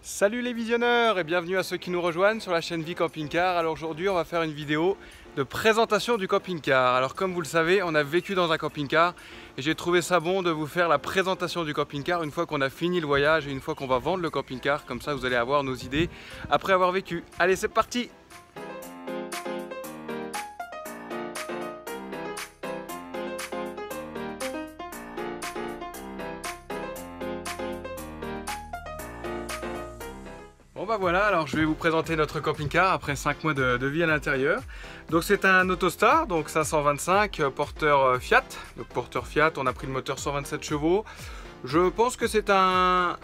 Salut les visionneurs et bienvenue à ceux qui nous rejoignent sur la chaîne Vie Camping Car. Alors aujourd'hui on va faire une vidéo de présentation du camping-car. Alors comme vous le savez, on a vécu dans un camping-car et j'ai trouvé ça bon de vous faire la présentation du camping-car une fois qu'on a fini le voyage et une fois qu'on va vendre le camping-car. Comme ça vous allez avoir nos idées après avoir vécu. Allez, c'est parti! Bon bah voilà, alors je vais vous présenter notre camping-car après 5 mois de vie à l'intérieur. Donc c'est un Autostar, donc 525, porteur Fiat. Donc porteur Fiat, on a pris le moteur 127 chevaux. Je pense que c'est un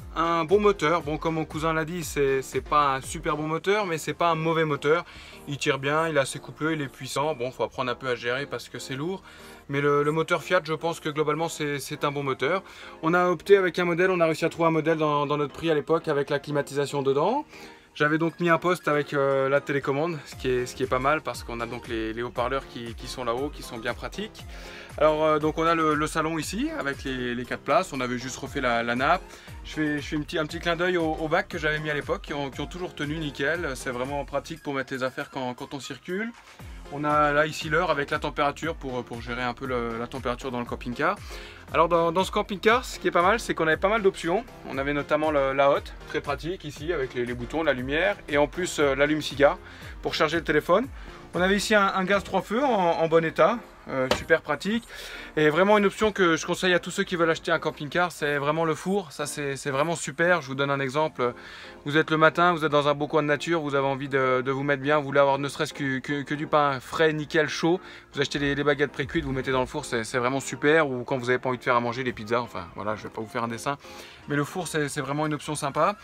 bon moteur. Bon, comme mon cousin l'a dit, c'est pas un super bon moteur, mais c'est pas un mauvais moteur. Il tire bien, il est assez coupleux, il est puissant. Bon, faut apprendre un peu à gérer parce que c'est lourd. Mais le moteur Fiat, je pense que globalement, c'est un bon moteur. On a opté avec un modèle, on a réussi à trouver un modèle dans notre prix à l'époque avec la climatisation dedans. J'avais donc mis un poste avec la télécommande, ce qui est pas mal parce qu'on a donc les haut-parleurs qui sont là-haut, qui sont bien pratiques. Alors donc on a le salon ici avec les 4 places, on avait juste refait la nappe. Je fais un petit clin d'œil aux bacs que j'avais mis à l'époque qui ont toujours tenu nickel. C'est vraiment pratique pour mettre les affaires quand on circule. On a là ici l'heure avec la température pour gérer un peu la température dans le camping-car. Alors dans ce camping-car, ce qui est pas mal, c'est qu'on avait pas mal d'options. On avait notamment la hotte, très pratique ici avec les boutons, la lumière et en plus l'allume-cigare pour charger le téléphone. On avait ici un gaz 3 feux en bon état, super pratique. Et vraiment une option que je conseille à tous ceux qui veulent acheter un camping-car, c'est vraiment le four. Ça c'est vraiment super. Je vous donne un exemple. Vous êtes le matin, vous êtes dans un beau coin de nature, vous avez envie de vous mettre bien, vous voulez avoir ne serait-ce que du pain frais, nickel, chaud. Vous achetez les baguettes pré-cuites, vous mettez dans le four, c'est vraiment super. Ou quand vous n'avez pas envie de faire à manger, les pizzas, enfin voilà, je vais pas vous faire un dessin. Mais le four c'est vraiment une option sympa.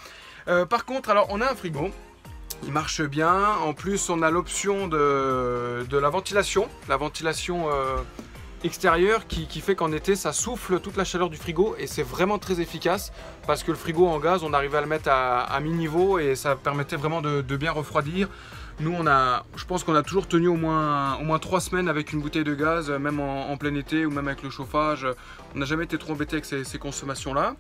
Par contre, alors on a un frigo. Il marche bien, en plus on a l'option de la ventilation extérieure qui fait qu'en été ça souffle toute la chaleur du frigo et c'est vraiment très efficace parce que le frigo en gaz on arrivait à le mettre à mi-niveau et ça permettait vraiment de bien refroidir. Nous je pense qu'on a toujours tenu au moins 3 semaines avec une bouteille de gaz, même en plein été ou même avec le chauffage. On n'a jamais été trop embêté avec ces consommations là.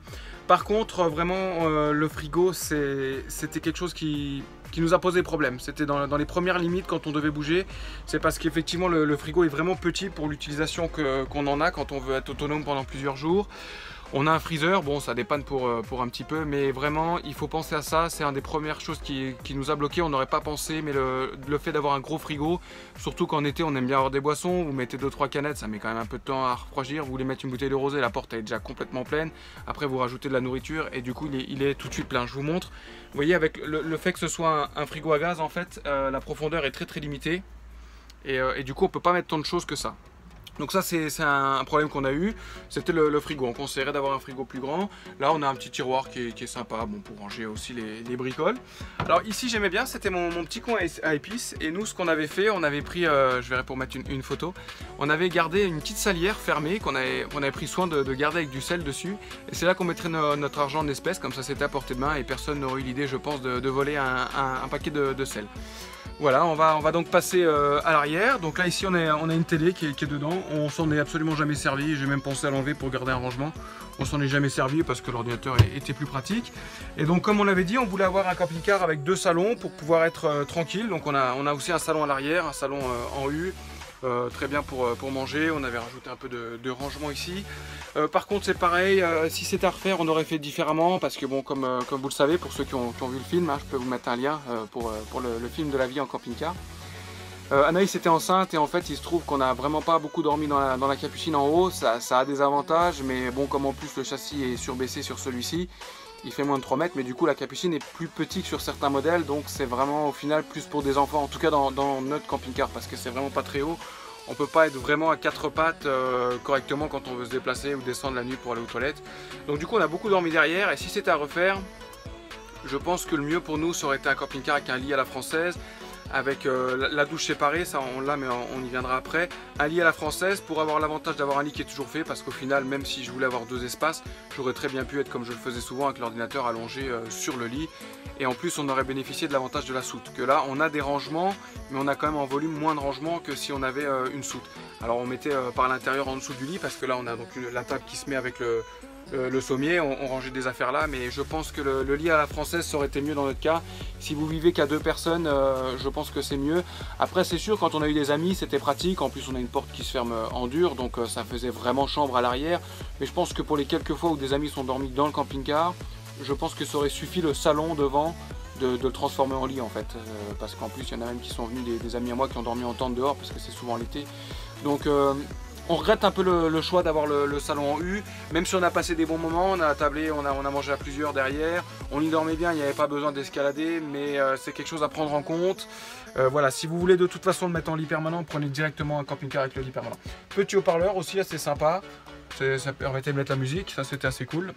Par contre vraiment le frigo c'était quelque chose qui nous a posé problème. C'était dans les premières limites quand on devait bouger. C'est parce qu'effectivement le frigo est vraiment petit pour l'utilisation qu'on en a quand on veut être autonome pendant plusieurs jours. On a un freezer, bon ça dépanne pour un petit peu, mais vraiment il faut penser à ça, c'est une des premières choses qui nous a bloqué, on n'aurait pas pensé, mais le fait d'avoir un gros frigo, surtout qu'en été on aime bien avoir des boissons, vous mettez 2-3 canettes, ça met quand même un peu de temps à refroidir, vous voulez mettre une bouteille de rosé, la porte est déjà complètement pleine, après vous rajoutez de la nourriture et du coup il est tout de suite plein. Je vous montre, vous voyez avec le fait que ce soit un frigo à gaz en fait, la profondeur est très limitée et du coup on peut pas mettre tant de choses que ça. Donc ça c'est un problème qu'on a eu, c'était le frigo. On conseillerait d'avoir un frigo plus grand. Là on a un petit tiroir qui est sympa, bon, pour ranger aussi les bricoles. Alors ici j'aimais bien, c'était mon petit coin à épices. Et nous ce qu'on avait fait, on avait pris, je verrai pour mettre une photo, on avait gardé une petite salière fermée qu'on avait pris soin de garder avec du sel dessus. Et c'est là qu'on mettrait notre argent en espèces, comme ça c'était à portée de main et personne n'aurait eu l'idée je pense de voler un paquet de sel. Voilà, on va donc passer à l'arrière. Donc là ici on a une télé qui est dedans. On s'en est absolument jamais servi. J'ai même pensé à l'enlever pour garder un rangement. On s'en est jamais servi parce que l'ordinateur était plus pratique. Et donc comme on l'avait dit, on voulait avoir un camping-car avec 2 salons pour pouvoir être tranquille. Donc on a aussi un salon à l'arrière, un salon en U. Très bien pour manger, on avait rajouté un peu de rangement ici. Par contre c'est pareil, si c'était à refaire on aurait fait différemment parce que bon comme vous le savez, pour ceux qui ont vu le film, hein, je peux vous mettre un lien pour le film de la vie en camping-car. Anaïs était enceinte et en fait il se trouve qu'on n'a vraiment pas beaucoup dormi dans la capucine en haut, ça a des avantages, mais bon comme en plus le châssis est surbaissé sur celui-ci, il fait moins de 3 mètres, mais du coup la capucine est plus petite sur certains modèles, donc c'est vraiment au final plus pour des enfants, en tout cas dans notre camping-car, parce que c'est vraiment pas très haut. On peut pas être vraiment à 4 pattes correctement quand on veut se déplacer ou descendre la nuit pour aller aux toilettes. Donc du coup on a beaucoup dormi derrière, et si c'était à refaire, je pense que le mieux pour nous ça aurait été un camping-car avec un lit à la française, avec la douche séparée, ça on l'a mais on y viendra après. Un lit à la française pour avoir l'avantage d'avoir un lit qui est toujours fait, parce qu'au final même si je voulais avoir 2 espaces, j'aurais très bien pu être comme je le faisais souvent avec l'ordinateur allongé sur le lit. Et en plus on aurait bénéficié de l'avantage de la soute, que là on a des rangements mais on a quand même en volume moins de rangements que si on avait une soute. Alors on mettait par l'intérieur en dessous du lit parce que là on a donc la table qui se met avec le sommier, on rangeait des affaires là, mais je pense que le lit à la française ça aurait été mieux dans notre cas. Si vous vivez qu'à 2 personnes, je pense que c'est mieux. Après c'est sûr, quand on a eu des amis c'était pratique, en plus on a une porte qui se ferme en dur, donc ça faisait vraiment chambre à l'arrière. Mais je pense que pour les quelques fois où des amis sont dormis dans le camping-car, je pense que ça aurait suffi le salon devant de le transformer en lit en fait, parce qu'en plus il y en a même qui sont venus, des amis à moi qui ont dormi en tente dehors parce que c'est souvent l'été. Donc on regrette un peu le choix d'avoir le salon en U, même si on a passé des bons moments, on a tablé, on a mangé à plusieurs derrière, on y dormait bien, il n'y avait pas besoin d'escalader, mais c'est quelque chose à prendre en compte. Voilà, si vous voulez de toute façon le mettre en lit permanent, prenez directement un camping-car avec le lit permanent. Petit haut-parleur aussi assez sympa, ça permettait de mettre la musique, ça c'était assez cool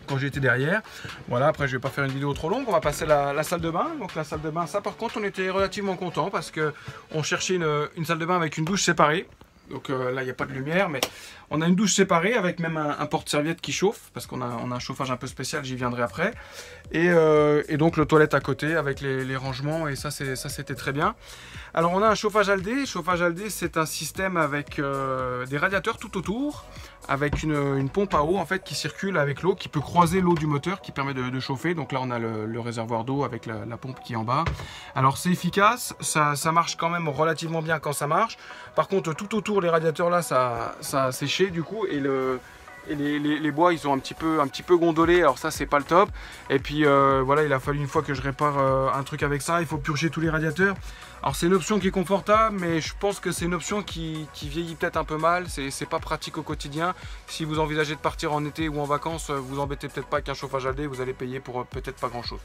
quand j'étais derrière. Voilà, après je vais pas faire une vidéo trop longue, on va passer la salle de bain. Donc la salle de bain, ça par contre on était relativement content parce que on cherchait une salle de bain avec une douche séparée. Donc là il n'y a pas de lumière, mais on a une douche séparée avec même un porte-serviette qui chauffe parce qu'on a un chauffage un peu spécial, j'y viendrai après. Et donc le toilette à côté avec les rangements, et ça c'était très bien. Alors on a un chauffage Aldé. Chauffage Aldé, c'est un système avec des radiateurs tout autour, avec une pompe à eau en fait qui circule avec l'eau, qui peut croiser l'eau du moteur, qui permet de chauffer. Donc là on a le réservoir d'eau avec la pompe qui est en bas. Alors c'est efficace, ça marche quand même relativement bien quand ça marche. Par contre tout autour les radiateurs là ça a séché du coup, et les bois ils ont un petit peu gondolé, alors ça c'est pas le top. Et puis voilà, il a fallu, une fois que je répare un truc avec ça, il faut purger tous les radiateurs. Alors c'est une option qui est confortable, mais je pense que c'est une option qui vieillit peut-être un peu mal, c'est pas pratique au quotidien. Si vous envisagez de partir en été ou en vacances, vous embêtez peut-être pas qu'un chauffage Aldé, vous allez payer pour peut-être pas grand chose.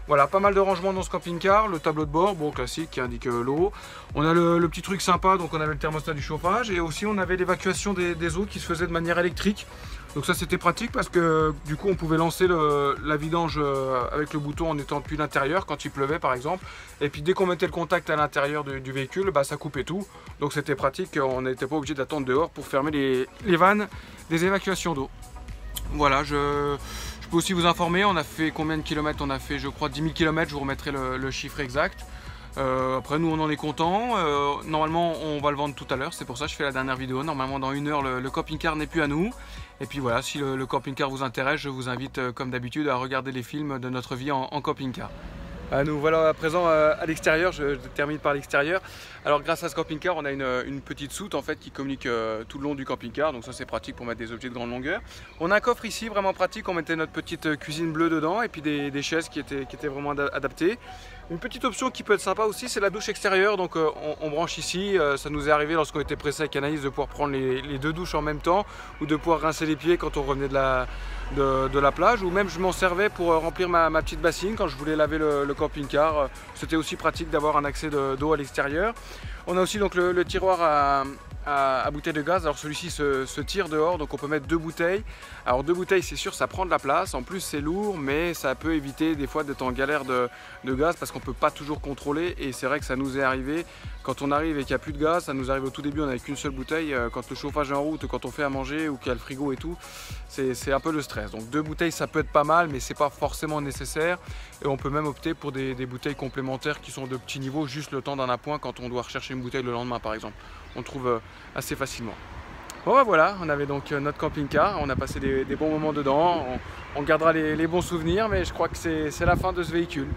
Voilà, pas mal de rangements dans ce camping-car, le tableau de bord, bon classique, qui indique l'eau. On a le petit truc sympa, donc on avait le thermostat du chauffage, et aussi on avait l'évacuation des eaux qui se faisait de manière électrique. Donc ça c'était pratique parce que du coup on pouvait lancer la vidange avec le bouton en étant depuis l'intérieur quand il pleuvait par exemple. Et puis dès qu'on mettait le contact à l'intérieur du véhicule, bah, ça coupait tout. Donc c'était pratique, on n'était pas obligé d'attendre dehors pour fermer les vannes des évacuations d'eau. Voilà, je peux aussi vous informer, on a fait combien de kilomètres? On a fait je crois 10 000 km, je vous remettrai le chiffre exact. Après nous on en est content, normalement on va le vendre tout à l'heure, c'est pour ça que je fais la dernière vidéo. Normalement dans 1 heure le camping-car n'est plus à nous. Et puis voilà, si le camping-car vous intéresse, je vous invite comme d'habitude à regarder les films de notre vie en camping-car. Nous voilà à présent à l'extérieur, je termine par l'extérieur. Alors grâce à ce camping-car, on a une petite soute en fait qui communique tout le long du camping-car, donc ça c'est pratique pour mettre des objets de grande longueur. On a un coffre ici vraiment pratique, on mettait notre petite cuisine bleue dedans, et puis des chaises qui étaient vraiment adaptées. Une petite option qui peut être sympa aussi, c'est la douche extérieure, donc on branche ici. Ça nous est arrivé lorsqu'on était pressé avec Anaïs de pouvoir prendre les 2 douches en même temps, ou de pouvoir rincer les pieds quand on revenait de la plage, ou même je m'en servais pour remplir ma petite bassine quand je voulais laver le camping-car. C'était aussi pratique d'avoir un accès d'eau à l'extérieur. On a aussi donc le tiroir à bouteilles de gaz. Alors celui-ci se tire dehors, donc on peut mettre 2 bouteilles. Alors 2 bouteilles c'est sûr ça prend de la place, en plus c'est lourd, mais ça peut éviter des fois d'être en galère de gaz parce qu'on peut pas toujours contrôler. Et c'est vrai que ça nous est arrivé quand on arrive et qu'il n'y a plus de gaz. Ça nous arrive au tout début, on n'avait qu'une seule bouteille. Quand le chauffage est en route, quand on fait à manger ou qu'il y a le frigo et tout, c'est un peu le stress. Donc 2 bouteilles ça peut être pas mal, mais c'est pas forcément nécessaire. Et on peut même opter pour des bouteilles complémentaires qui sont de petits niveaux, juste le temps d'un appoint quand on doit rechercher une bouteille le lendemain par exemple. On trouve assez facilement. Bon bah voilà, on avait donc notre camping-car, on a passé des bons moments dedans, on gardera les bons souvenirs, mais je crois que c'est la fin de ce véhicule.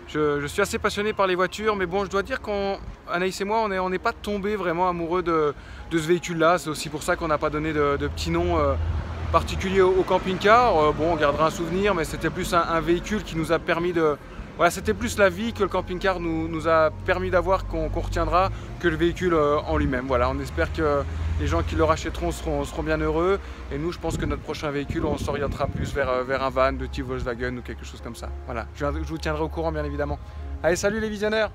Je suis assez passionné par les voitures, mais bon, je dois dire qu'Anaïs et moi, on n'est pas tombé vraiment amoureux de ce véhicule-là. C'est aussi pour ça qu'on n'a pas donné de petit nom particulier au camping-car. Bon, on gardera un souvenir, mais c'était plus un véhicule qui nous a permis de... Voilà, c'était plus la vie que le camping-car nous a permis d'avoir qu'on retiendra que le véhicule en lui-même. Voilà, on espère que les gens qui le rachèteront seront bien heureux. Et nous, je pense que notre prochain véhicule, on s'orientera plus vers un van de type Volkswagen ou quelque chose comme ça. Voilà, je vous tiendrai au courant bien évidemment. Allez, salut les visionneurs!